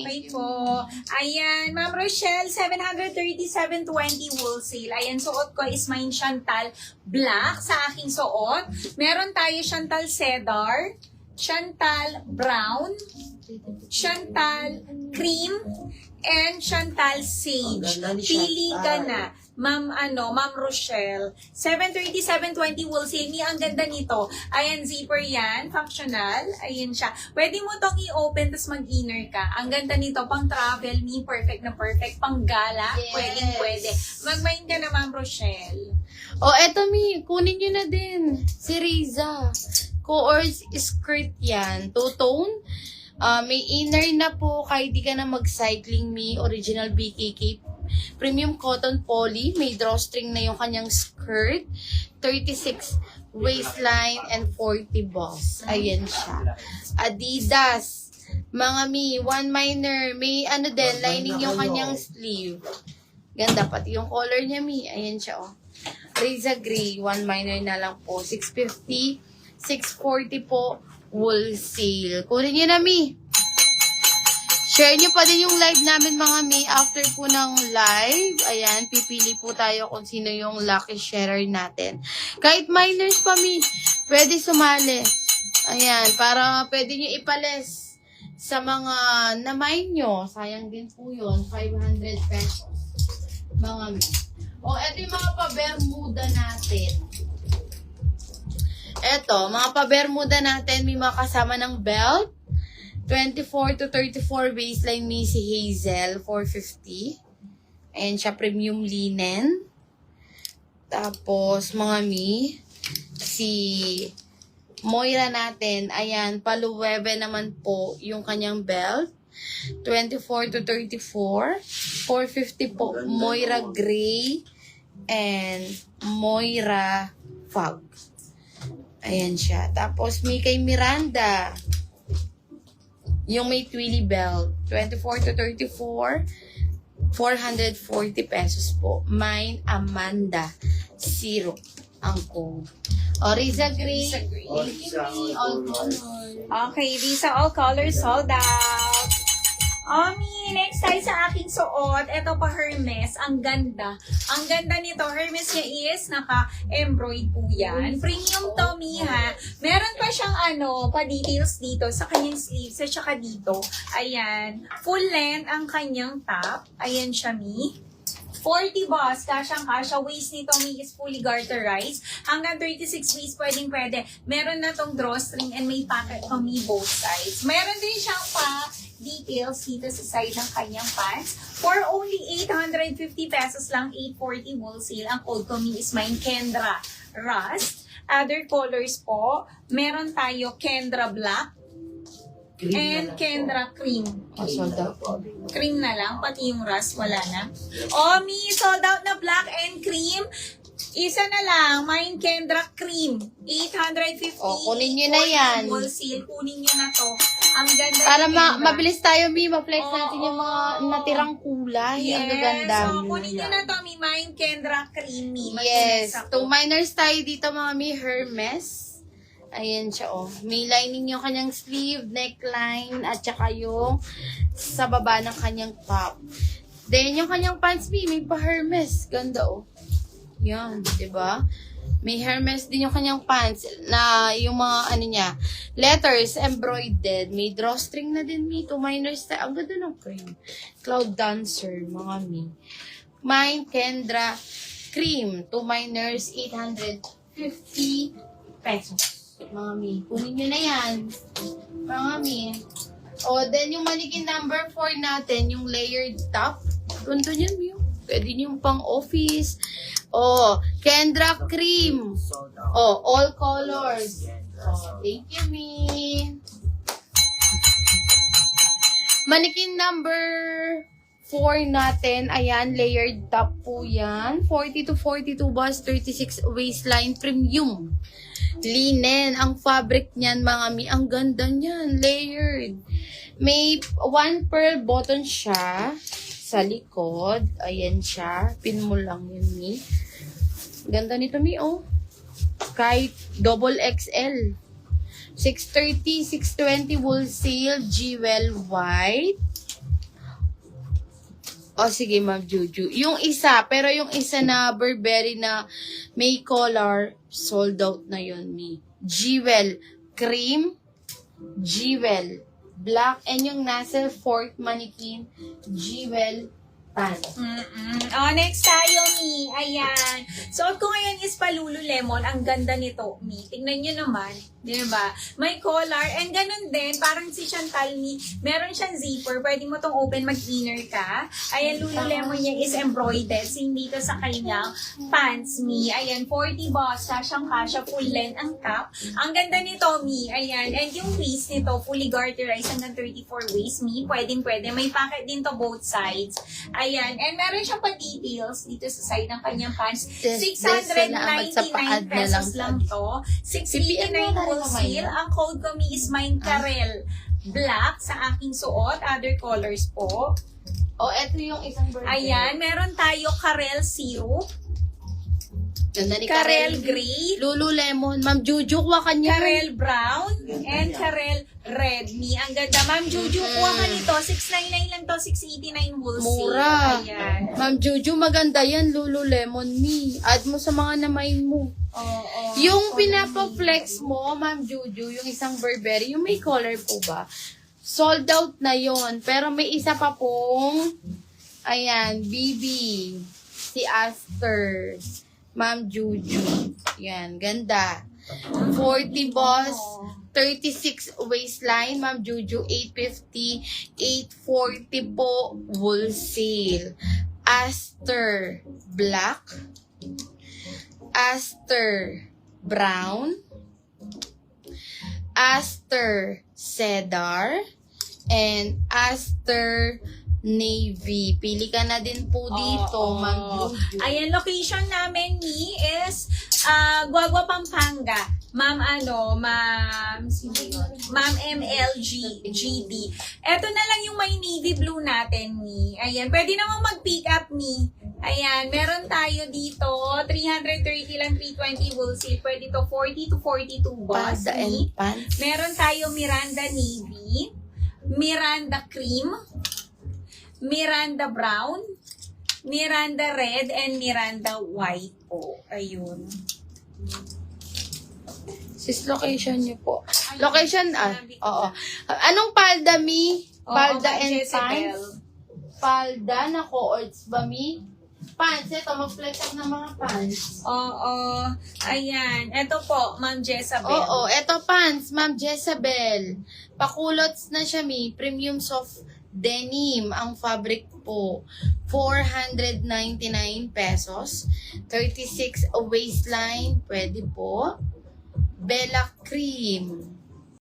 Okay po. Ayan, Ma'am Rochelle, 737.20 wholesale. Ayan, suot ko is mine Chantal Black sa aking suot. Meron tayo Chantal Cedar, Chantal Brown, Chantal Cream, and Chantal Sage. Pili ka na. Ma'am Rochelle. 737.20 wholesale. Ang ganda nito. Ayan, zipper yan. Functional. Ayan siya. Pwede mo tong i-open tapos mag-inner ka. Ang ganda nito. Pang travel. Perfect na perfect. Pang gala. Yes. Pwede. Mag-mind ka na, Ma'am Rochelle. Eto kunin nyo na din. Si Riza. Coors skirt yan. Two-tone. May inner na po kahit di ka na mag-cycling original BKK premium cotton poly, may drawstring na yung kanyang skirt, 36 waistline and 40 balls. Ayan siya. Adidas, mga one minor, may din, lining yung kanyang sleeve. Ganda, pati yung color niya ayan siya Riza Gray, one minor na lang po, 650, 640 po, wholesale. Kunin nyo na Share nyo pa din yung live namin mga after po ng live. Ayan, pipili po tayo kung sino yung lucky sharer natin. Kahit minors pa pwede sumali. Ayan, para pwede nyo ipales sa mga na-mine nyo. Sayang din po yun, 500 pesos. Mga eto yung mga pa-bermuda natin. Eto, mga pa-bermuda natin, may mga kasama ng belt. 24 to 34 baseline si Hazel, 450. Ayan siya, premium linen. Tapos, mga si Moira natin, ayan, paluwebe naman po yung kanyang belt. 24 to 34. 450 po, Moira Gray and Moira Fog. Ayan siya. Tapos, may kay Miranda. Yung may twilly belt, 24 to 34, 440 pesos po. Mine, Amanda, 0 ang code. Riza Gray, all colors. Okay, these are all colors sold out. Next tayo sa aking suot. Ito pa Hermes. Ang ganda. Ang ganda nito. Hermes niya is naka-embroid po yan. Premium to, ha. Meron pa siyang pa-details dito sa kanyang sleeves at saka dito. Ayan. Full length ang kanyang top. Ayan siya, 40 boss, kasyang-kasya. Waist nito, is fully garterized. Hanggang 36 waist, pwede. Meron na tong drawstring and may pocket to both sides. Meron din siyang details dito sa side ng kanyang pants. For only 850 pesos lang, 840 wholesale. Ang code ko is mine, Kendra Rust. Other colors po, meron tayo Kendra Black and Kendra Cream. Sold out. Cream na lang, pati yung rust, wala na. Sold out na black and cream. Isa na lang, mine Kendra Cream. 850. Kunin nyo na yan. Wholesale, kunin nyo na to. Ang ganda. Para mabilis tayo, ma-flex natin yung mga natirang kulay. Yes. Ang ganda. So, kunin nyo na to, mine Kendra Cream. Yes. 2 minors tayo dito, mga Hermes. Ayan siya, May lining yung kanyang sleeve, neckline, at saka yung sa baba ng kanyang top. Then, yung kanyang pants, may pa-Hermes. Ganda, Yan, diba? May Hermes din yung kanyang pants na yung mga, niya, letters, embroidered. May drawstring na din, 2 minors tayo. Ang ganda ng cream. Cloud Dancer, mga Mine, Kendra, Cream. 2 minors, 850 pesos. Mga kunin nyo na yan. Mga then yung mannequin number 4 natin, yung layered top. Ganda niyan, Pwede nyo pang office. Kendra Cream. All colors. Thank you, Mannequin number 4 natin. Ayan, layered top po yan. 40 to 42 bust, 36 waistline, premium. Linen. Ang fabric niyan, mga ang ganda niyan. Layered. May 1 pearl button siya sa likod. Ayan siya. Pin mo lang yun, Ganda nito, Kahit double XL. 630, 620 wholesale, jewel white. O sige, Ma'am Juju. Yung isa, pero yung isa na Burberry na may collar, sold out na yun, Mi. Jewel cream, Jewel black, and yung nasa fourth mannequin, Jewel tan. Oh, next tayo, Mi. Ayan. Suot ko ngayon is Lululemon. Ang ganda nito, Mi. Tingnan nyo naman. Di ba? May collar. And ganun din, parang si Chantal, Mi. Meron siyang zipper. Pwede mo tong open, mag-inner ka. Ayan, Lululemon niya is embroidered. Same dito sa kanyang pants, Mi. Ayan, 40 boss. Kasyang kasya, full length ang top. Ang ganda nito, Mi. Ayan. And yung waist nito, fully garterized hanggang 34 waist, Mi. Pwede. May pocket din to both sides. Ayan. And meron siyang pa-details dito sa side ng kanyang pants. 699 pesos lang to. 689 wholesale. Ang code ko, Mi, is mine Karel Black sa aking suot. Other colors po. O, eto yung isang Burberry. Ayan. Meron tayo Karel Zero. Ganda ni Karel Gray. Lululemon. Ma'am Juju, kuha ka niya. Karel Brown. And Karel Red. Mi, ang ganda. Ma'am Juju, kuha ka nito. 699 lang to. 689 wholesale. Mura. Ayan. Ma'am Juju, maganda yan, Lululemon, Mi. Add mo sa mga namain mo. Oo. Yung pinapa-flex mo, Ma'am Juju, yung isang Burberry, yung may collar po ba? Sold out na yon. Pero may isa pa pong, ayan, BB. Si Aster. Ma'am Juju. Yan, ganda. 40 boss, 36 waistline, Ma'am Juju, 850, 840 po, wholesale. Aster black, Aster brown, Aster cedar, and Aster navy. Pili ka na din po dito, Ma'am Juju. Ayan, location namin ni is Guagua, Pampanga. Ma'am sino yun? Ma'am MLG GD. Eto na lang yung may navy blue natin, ni. Ayan, pwede namang mag-pick up, ni. Ayan, meron tayo dito, 330 lang, 320 wholesale. Pwede to 40 to 42 boss, Pada ni. and pants. Meron tayo Miranda Navy, Miranda Cream, Miranda Brown, Miranda Red, and Miranda White po. Ayun. Sis, location niyo po. Ayun, Location, sinabi ko oo. na. Anong palda, Mi? Oo, Palda kay and Jezebel. pants? Palda na coords ba, Mi? Pants, ito, mag-flex up ng mga pants. Oo. Ayan. Ito po, Ma'am Jezebel. Oo, eto pants, Ma'am Jezebel. Pakulots na siya, Mi. Premium soft denim ang fabric po. 499 pesos. 36 waistline. Pwede po. Bella cream.